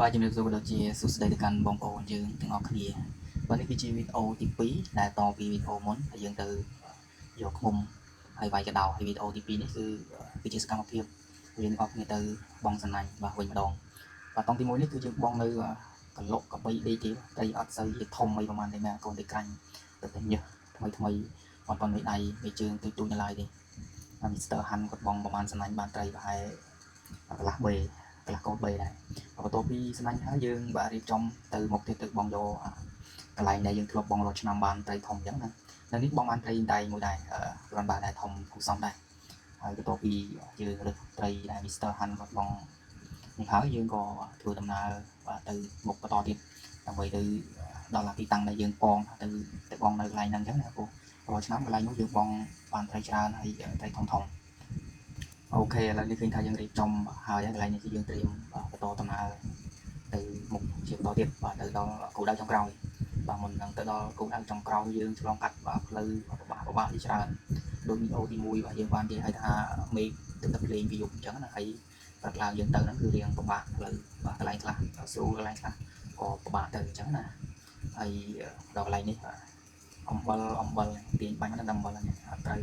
vàជំរាបសួរដល់ជាសួស្តីទៅកាន់បងប្អូនយើងទាំងអស់គ្នាបាទនេះគឺជាវីដេអូទី2ដែលតពីវីដេអូមុនហើយយើងទៅយកឃុំហើយវាយកដោហើយវីដេអូទី2នេះគឺជាសកម្មភាពយើងទាំងអស់គ្នាទៅបងសំណាញ់បាទវិញម្ដងបាទតង់ទី1នេះគឺយើងបងនៅកលុកកបីដេកទេត្រីអត់សូវជាធំអីប្រហែលទេណាកូនទៅកាញ់ទៅតែញើសថ្មីអត់ប៉ុនមេដៃមេជើងទូចនៅឡើយទេហើយមីស្ទ័រហាន់គាត់បងប្រហែលសំណាញ់បានត្រីប្រហែលកន្លះ3កន្លះកោត3ដែរបន្ទាប់ពីសំណាញ់ហើយយើងបាទរៀបចំទៅមុខទៀតទៅបងយកកន្លែងដែលយើងធ្លាប់បងរាល់ឆ្នាំបានត្រីធំអញ្ចឹងណានៅនេះបងបានត្រីដៃមួយដែរគ្រាន់តែដែរធំគូសំដែរហើយបន្ទាប់ពីយើងរើសត្រីដែល Mr. Han គាត់បងនេះហើយយើងក៏ធ្វើដំណើរបាទទៅមុខបន្តទៀតដើម្បីទៅដល់ទីតាំងដែលយើងបងទៅបងនៅកន្លែងហ្នឹងអញ្ចឹងណាព្រោះរាល់ឆ្នាំកន្លែងនោះយើងបងបានត្រីច្រើនហើយត្រីធំអូខេឥឡូវនេះឃើញថាយើងរៀបចំហើយកន្លែងនេះគឺយើងត្រៀមបន្តដំណើរទៅមុខជាបន្តទៀតបាទទៅដល់គោលដៅចុងក្រោយបាទមុននឹងទៅដល់គោលដៅចុងក្រោយយើងឆ្លងកាត់ផ្លូវពិបាកជាច្រើនដូចវីដេអូទី1បាទយើងបាននិយាយឲ្យថាមេឃទឹកភ្លេងពីយប់អញ្ចឹងណាហើយព្រឹកឡើងយើងទៅហ្នឹងគឺរៀងពិបាកផ្លូវបាទកន្លែងខ្លះស្រួលកន្លែងខ្លះក៏ពិបាកទៅអញ្ចឹងណាហើយដល់កន្លែងនេះអំបិលទាញបាញ់ហ្នឹងអំបិលហ្នឹងអត់ត្រូវ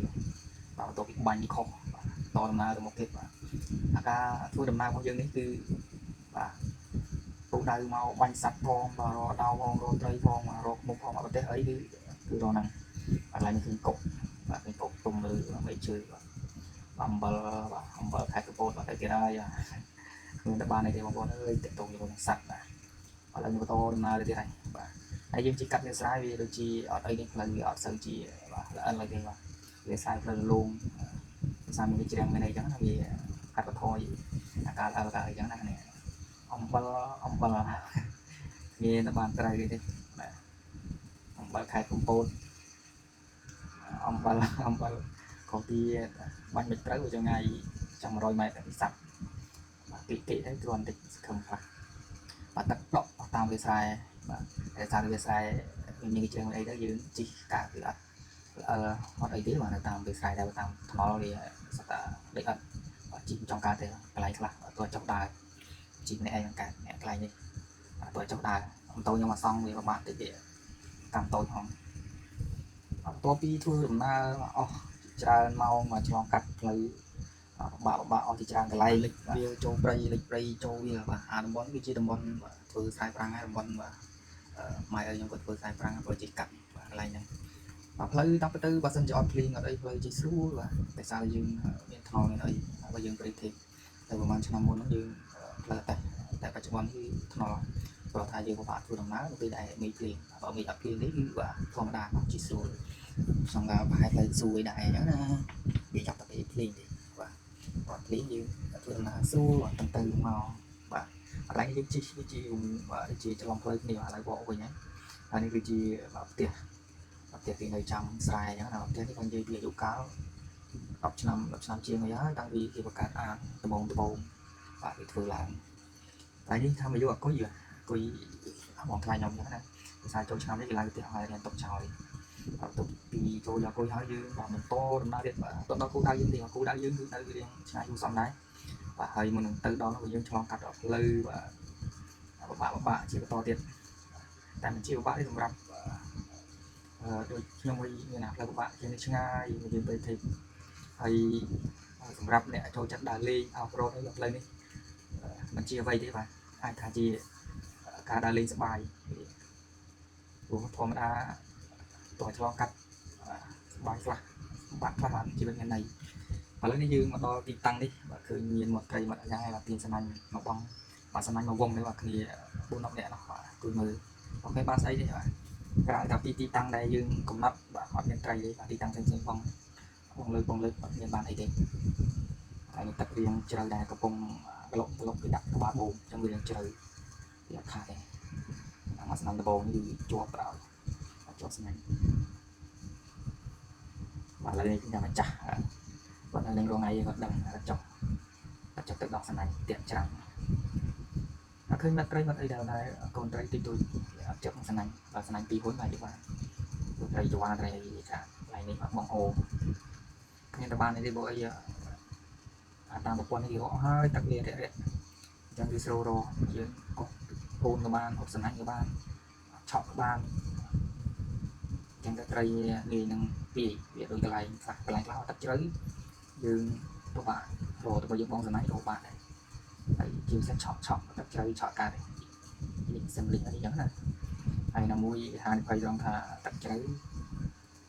បាទបន្ទាប់ពីបាញ់នេះខុសតដំណើរទៅមុខទៀតបាទការធ្វើដំណើររបស់យើងនេះគឺបាទគោលដៅមកបាញ់សัตว์ផងបាទរកដោផងរកត្រីផងរកមុខផងប្រទេសអីគឺរកហ្នឹងកន្លែងនេះគឺកុកបាទគឺកុកទុំលើមេជើបាទអំបិលខេត្តកំពតបាទទៅទៀតហើយគ្មានតែបានអីទេបងប្អូនអើយតេតងជាមួយនឹងសัตว์បាទឥឡូវបន្តដំណើរទៅទៀតហើយបាទហើយយើងជិះកាត់វាស្រែវាដូចជាអត់អីទេផ្លូវវាអត់សូវជាបាទល្អិតឡើយទេបាទវាស្រែផ្លូវលំសាមានជ្រាំងមានអីចឹងណាវាកាត់បន្ថយអាការល្អិតអីចឹងណានេះអំបិលមានតែបានត្រូវទេបាទអំបិលខេត្តកំពតអំបិលក៏ទីបាញ់មិនត្រូវចង្ងាយចាំ100ម៉ែត្រពីសัตว์បាទតិចទៅគ្រាន់តែសង្ឃឹមខ្លះបាទទឹកដក់តាមវាស្រែបាទតែតាមវាស្រែមានជ្រាំងអីទៅយើងជីកកាគឺអត់អត់អីទេបាទនៅតាមវាស្រែដែរតាមថ្នល់វាសត្វលេខអត់ជីកចង់កើតទេកន្លែងខ្លះតើចុះដើរជីកម្នាក់ឯងកើតអ្នកកន្លែងនេះតើចុះដើរអំតូចខ្ញុំមកសង់វាពិបាកតិចទេតាមតូចផងបន្ទាប់ពីធ្វើដំណើរអស់ច្រើនម៉ោងមកឆ្លងកាត់ផ្លូវពិបាកអស់ជាច្រើនកន្លែងលិចវាចូលព្រៃលិចព្រៃចូលវាបាទអាតំបន់គឺជាតំបន់ធ្វើខ្សែប្រាំងហើយតំបន់បាទម៉ែឲ្យខ្ញុំគាត់ធ្វើខ្សែប្រាំងព្រោះជីកាត់បាទកន្លែងហ្នឹងបាទផ្លូវតាមទៅបើសិនជាអត់ភ្លៀងអត់អីផ្លូវជីស្រួលបាទតែសារយើងមានថ្នល់មានអីបើយើងប្រិទេតែប្រហែលឆ្នាំមុនហ្នឹងយើងផ្លូវតែបច្ចុប្បន្នគឺថ្នល់ព្រោះថាយើងពិបាកធ្វើដំណើរពេលដែលមេឃភ្លៀងបើមេឃអត់ភ្លៀងនេះគឺបាទធម្មតាជីស្រួលសង្ការប្រហែលផ្លូវស្រួយដែរអញ្ចឹងណាវាចាប់តែភ្លៀងទេបាទអត់ភ្លៀងយើងធ្វើដំណើរស្រួលអត់ទៅមកបាទកន្លែងយើងជីគឺជាបាទជាច្រឡំផ្លូវគ្នាឥឡូវបកវិញហើយនេះគឺជាផ្ទះគេនៅចាំស្រែអញ្ចឹងណាផ្ទះនេះគាត់និយាយពីអាយុកាល10ឆ្នាំជាងហើយតាំងពីគេបង្កើតអាងដំបងបាទគេធ្វើឡើងតែនេះថាមកយកអគុយបងថ្លៃខ្ញុំអញ្ចឹងណាភាសាចូលឆ្នាំនេះគេឡើងផ្ទះហើយរៀនຕົកចោលបន្ទាប់ពីចូលយកអគុយហើយយើងបាទបន្តដំណើរទៀតបាទទៅដល់គោលដៅយើងទៀតគោលដៅយើងគឺនៅរៀងឆ្ងាយយូរសំដែរបាទហើយមុននឹងទៅដល់នោះយើងឆ្លងកាត់ផ្លូវបាទពិបាកជាបន្តទៀតតែមិនជាពិបាកទេសម្រាប់ដូចខ្ញុំវិញមានណាផ្លូវពិបាកជាងនេះឆ្ងាយយើងទៅទេហើយសម្រាប់អ្នកចូលចិត្តដើរលេងអោបរ៉ូតហើយផ្លូវនេះមិនជាអ្វីទេបាទអាចថាជាការដើរលេងសប្បាយព្រោះធម្មតាតោះឆ្លងកាត់សប្បាយខ្លះបាក់ខ្លះបានជីវិតមានន័យឥឡូវនេះយើងមកដល់ទីតាំងនេះបាទឃើញមានមកត្រីមកយ៉ាងហើយបាទទាញសំណាញ់មកបងបាទសំណាញ់មកវងនេះបាទគ្នា4-10នាក់នោះបាទគួយមើលអូខេបាទស្អីទេបាទក្រៅតែពីទីតាំងដែលយើងកំណត់បាទអត់មានត្រីទេបាទទីតាំងផ្សេងៗបងលើកអត់មានបានអីទេហើយទឹករៀងជ្រៅដែរកំពុងក្លុកគេដាក់ក្បាលបូមចឹងវារៀងជ្រៅវាអត់ខាតទេអាមកស្នាមដបងនេះជាប់ប្រោយជាប់ស្នាញ់បាទឥឡូវនេះខ្ញុំម្ចាស់គាត់នៅលេងរងថ្ងៃគាត់ដឹងចុះទឹកដកស្នាញ់ទៀតច្រើនអត់ឃើញបាត់ត្រីបាត់អីដែរកូនត្រីតិចតួចអត់ចាប់ស្នាញ់បាទស្នាញ់ពីរហ៊ុនបាទយល់បាទត្រីជវ៉ាត្រីអីចាកន្លែងនេះបាទបងអូគ្នាទៅបាននេះទេបងអីតាមប្រព័ន្ធនេះគេរកហើយទឹកវារាក់អញ្ចឹងវាស្រូររយើងកុស ពូនក៏បានហូបសំណាញ់ក៏បានឆក់ក៏បានចឹងតែត្រីងាយនឹងពីវាដូចកន្លែងខ្លះទឹកជ្រៅយើងទៅបានរកទៅយើងបងសំណាញ់រកបានដែរហើយជាពិសេសឆក់ទឹកជ្រៅឆក់កើតនេះសំលៀងអីចឹងណាហើយណាមួយហានិភ័យត្រង់ថាទឹកជ្រៅ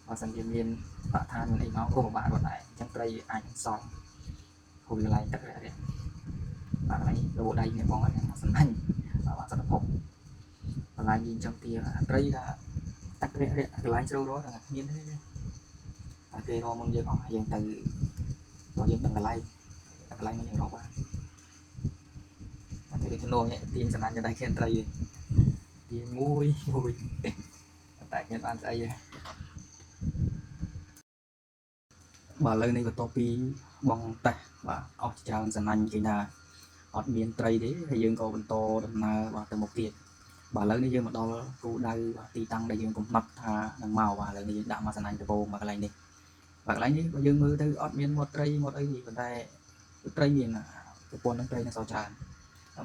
បើសិនជាមានបរិស្ថានមានអីមកក៏ពិបាកគាត់ដែរអញ្ចឹងត្រីអាចសល់ហូបកន្លែងទឹករាក់បាទកន្លែងលោដៃនេះបងហ្នឹងសំណាញ់បាទសត្វភពកន្លែងយើងចឹងទីត្រីថាទឹករាក់កន្លែងជ្រៅរស់ហ្នឹងមានទេតែគេរកមកយើងអស់យើងទៅបើយើងដឹងកន្លែងមកយើងរកបានតែគេជំនួសនេះទាញសំណាញ់ទៅដៃខៀនត្រីទាញមួយតែខ្ញុំបានស្អីបាទឥឡូវនេះបន្ទាប់ពីបងតេះបាទអស់ច្រើនសំណាញ់គេថាអត់មានត្រីទេហើយយើងក៏បន្តដំណើរបាទទៅមុខទៀតបាទឥឡូវនេះយើងមកដល់គោលដៅទីតាំងដែលយើងកំណត់ថានឹងមកបាទឥឡូវនេះយើងដាក់មកសំណាញ់ដំបូងមកកន្លែងនេះបាទកន្លែងនេះបើយើងមើលទៅអត់មានមាត់ត្រីមាត់អីប៉ុន្តែត្រីមានប្រព័ន្ធនឹងត្រីនឹងសច្រើន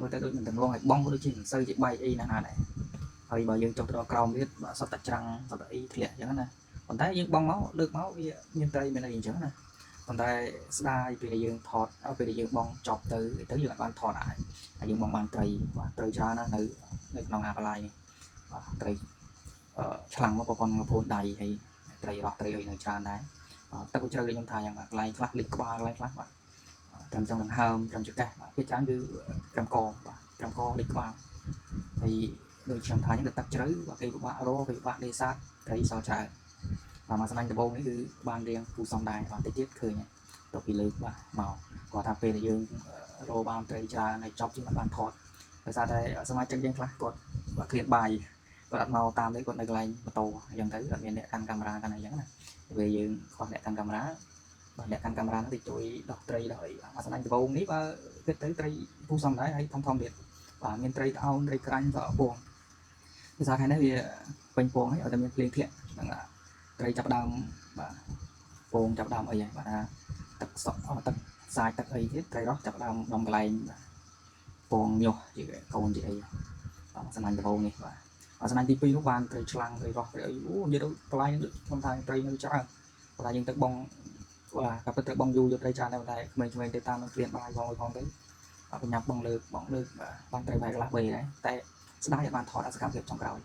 មើលទៅដូចមិនទាំងងឲ្យបងដូចជាមិនសូវជាបែកអីណាស់ដែរហើយបើយើងចុះទៅដល់ក្រោមទៀតបាទសត្វតែច្រាំងសត្វអីធ្លាក់អញ្ចឹងណាប៉ុន្តែយើងបងមកលើកមកវាមានត្រីមានអីអញ្ចឹងណាប៉ុន្តែស្ដាយពេលយើងថតពេលយើងបងចប់ទៅយើងអាចបានថតអាចហើយយើងបងបានត្រីបាទត្រីច្រើនណាស់នៅក្នុងអាកន្លែងនេះបាទត្រីឆ្លាំងមកប្រព័ន្ធពូនដៃហើយត្រីរស់ត្រីអីនៅច្រើនដែរទឹកជ្រៅដូចខ្ញុំថាយ៉ាងកន្លែងខ្លះលិចក្បាលកន្លែងខ្លះបាទត្រឹមចង់ដង្ហើមត្រឹមចង្កេះបាទវាច្រើនគឺត្រឹមកបាទត្រឹមកលិចក្បាលហើយដូចខ្ញុំថាហ្នឹងទឹកជ្រៅបាទគេពិបាករកគេពិបាកនេសាទត្រីសច្រើនបាទមកសំណាញ់ដំបូងនេះគឺបានរៀងគូសំដែរបាទតិចទៀតឃើញទៅពីលើកបាទមកគាត់ថាពេលដែលយើងរកបានត្រីច្រើនហើយចប់ជាងបានថតដោយសារតែសមាជិកយើងខ្លះគាត់ឃ្លានបាយគាត់អត់មកតាមទេគាត់នៅកន្លែងម៉ូតូអញ្ចឹងទៅអត់មានអ្នកកាន់កាមេរ៉ាកាន់អីចឹងណាពេលយើងខ្វះអ្នកកាន់កាមេរ៉ាបាទអ្នកកាន់កាមេរ៉ាទៅជួយដោះត្រីដោយអាសំណាញ់ដំបូងនេះបើគិតទៅត្រីពូសំដែរហើយធំទៀតបាទមានត្រីត្អោនត្រីក្រាញ់ក៏ពងភាសាខែនេះវាពេញពងហើយឲ្យតែមានភ្លៀងធ្លាក់ហ្នឹងត្រីចាប់ដើមបាទពងចាប់ដើមអីហើយបាទថាទឹកសក់ទឹកសាយទឹកអីទៀតត្រីរស់ចាប់ដើមដំកន្លែងពងញាស់ជាកូនជាអីបាទសំណាញ់ដំបូងនេះបាទសំណាញ់ទី2នោះបានត្រីឆ្លាំងត្រីរស់ត្រីអីអូនិយាយទៅបន្លែងខ្ញុំថាត្រីនៅច្រើនបន្លែយើងទឹកបងបាទក៏ពិតទៅបងយូរយកត្រីច្រើនដែរតែក្មេងៗទៅតាមនឹងគ្លៀនបាយផងទៅបញ្ញាប់បងលើកបាទបានត្រីបែកខ្លះ3ដែរតែស្ដាយឲ្យបានថតអសកម្មភាពចុងក្រោយ